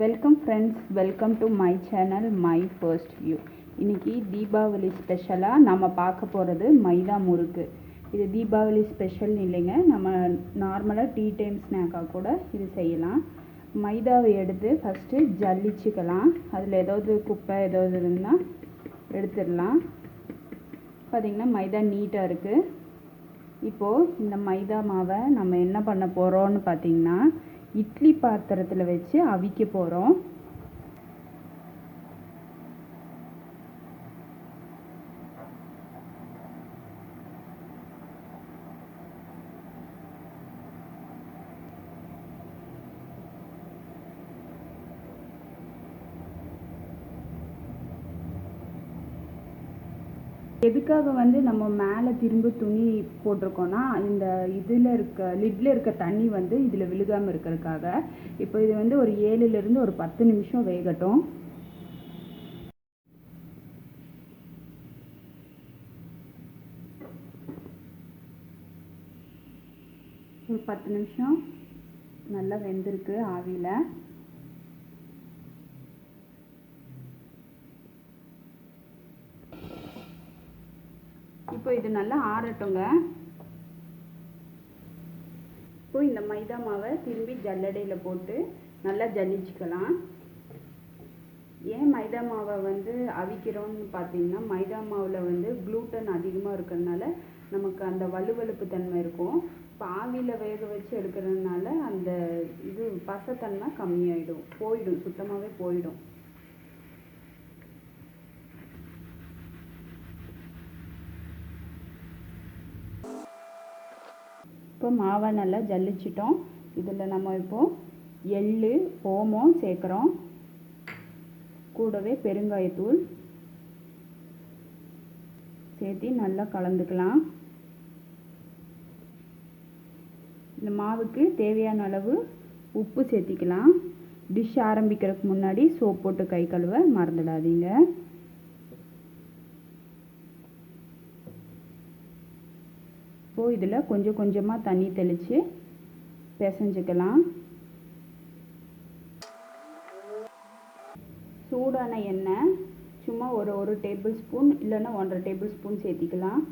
Welcome friends, welcome to my channel my first view. இன்றைக்கி தீபாவளி ஸ்பெஷலாக நம்ம பார்க்க போகிறது மைதா முறுக்கு. இது தீபாவளி ஸ்பெஷல் இல்லைங்க, நம்ம நார்மலாக டீ டைம் ஸ்நாக்காக கூட இது செய்யலாம். மைதாவை எடுத்து ஃபஸ்ட்டு ஜல்லிச்சுக்கலாம். அதில் ஏதாவது குப்பை ஏதாவது இருந்தால் எடுத்துடலாம். பார்த்திங்கன்னா மைதா நீட்டாக இருக்குது. இப்போது இந்த மைதா மாவை நம்ம என்ன பண்ண போகிறோம்னு பார்த்திங்கன்னா இட்லி பாத்திரத்தில் வச்சு அவிக்க போகிறோம். எதுக்காக நம்ம மேலே திரும்ப துணி போட்டிருக்கோன்னா, இந்த லிட்டில் இருக்க தண்ணி இதில் விழுகாமல் இருக்கிறதுக்காக. இப்போ இது ஒரு 7லிருந்து ஒரு 10 நிமிஷம் வேகட்டும். ஒரு 10 நிமிஷம் நல்லா வெந்திருக்கு ஆவியில். இப்போ இது நல்லா ஆறட்டுங்க. இப்போ இந்த மைதா மாவை திரும்பி ஜல்லடையில் போட்டு நல்லா ஜல்லிச்சுக்கலாம். ஏன் மைதா மாவை அவிக்கிறோன்னு பார்த்தீங்கன்னா, மைதா மாவில் க்ளூட்டன் அதிகமாக இருக்கிறதுனால நமக்கு அந்த வலுவழுப்பு தன்மை இருக்கும். இப்போ ஆவியில் வேக வச்சு எடுக்கிறதுனால அந்த பசத்தன்மை கம்மியாயிடும், போயிடும், சுத்தமாகவே போயிடும். இப்போ மாவை நல்லா ஜல்லிச்சிட்டோம். இதில் நம்ம இப்போது எள்ளு, ஓமம் சேர்க்குறோம். கூடவே பெருங்காயத்தூள் சேர்த்து நல்லா கலந்துக்கலாம். இந்த மாவுக்கு தேவையான அளவு உப்பு சேர்த்திக்கலாம். டிஷ் ஆரம்பிக்கிறதுக்கு முன்னாடி சோப் போட்டு கை கழுவ மறந்துடாதீங்க. இப்போது இதில் கொஞ்சம் கொஞ்சமாக தண்ணி தெளித்து பிசைஞ்சுக்கலாம். சூடான எண்ணெய் சும்மா ஒரு டேபிள் ஸ்பூன் இல்லைன்னா 1.5 டேபிள் ஸ்பூன் சேர்த்திக்கலாம்.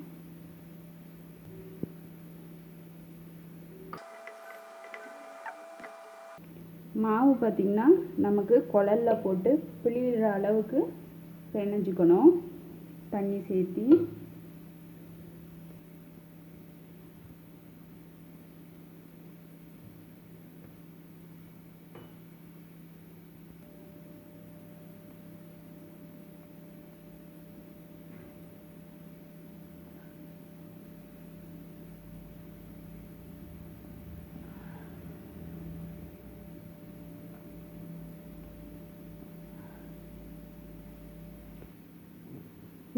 மாவு பார்த்திங்கன்னா நமக்கு குழலில் போட்டு பிழிகிற அளவுக்கு பிணைஞ்சிக்கணும் தண்ணி சேர்த்தி.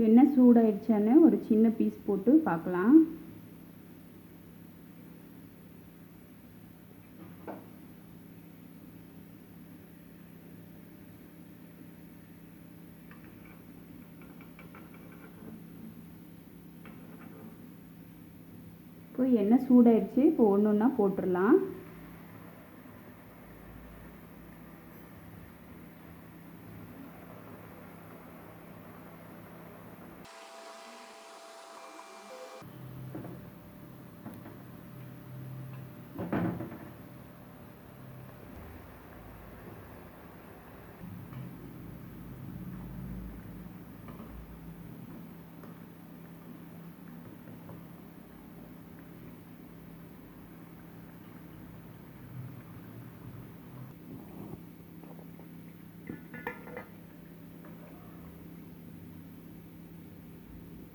எண்ணெய் சூடாயிடுச்சான்னு ஒரு சின்ன பீஸ் போட்டு பார்க்கலாம். இப்போ எண்ணெய் சூடாயிடுச்சு. இப்போ ஒன்று ஒன்றா போட்டுடலாம்.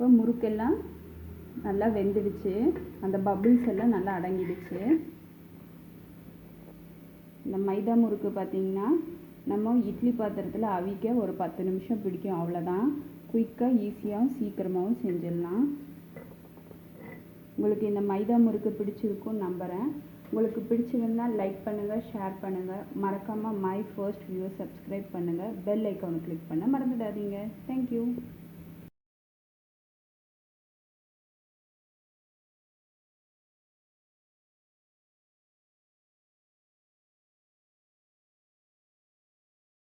இப்போ முறுக்கெல்லாம் நல்லா வெந்துடுச்சு. அந்த பபிள்ஸ் எல்லாம் நல்லா அடங்கிடுச்சு. இந்த மைதா முறுக்கு பார்த்திங்கன்னா நம்ம இட்லி பாத்திரத்தில் அவிக்க ஒரு 10 நிமிஷம் பிடிக்கும். அவ்வளோதான். குயிக்காக ஈஸியாகவும் சீக்கிரமாகவும் செஞ்சிடலாம். உங்களுக்கு இந்த மைதா முறுக்கு பிடிச்சிருக்குன்னு நம்புகிறேன். உங்களுக்கு பிடிச்சிருந்தால் லைக் பண்ணுங்கள், ஷேர் பண்ணுங்கள். மறக்காமல் மை ஃபர்ஸ்ட் வியூ சப்ஸ்கிரைப் பண்ணுங்கள். பெல் ஐக்கானை கிளிக் பண்ண மறந்துடாதீங்க. தேங்க்யூ.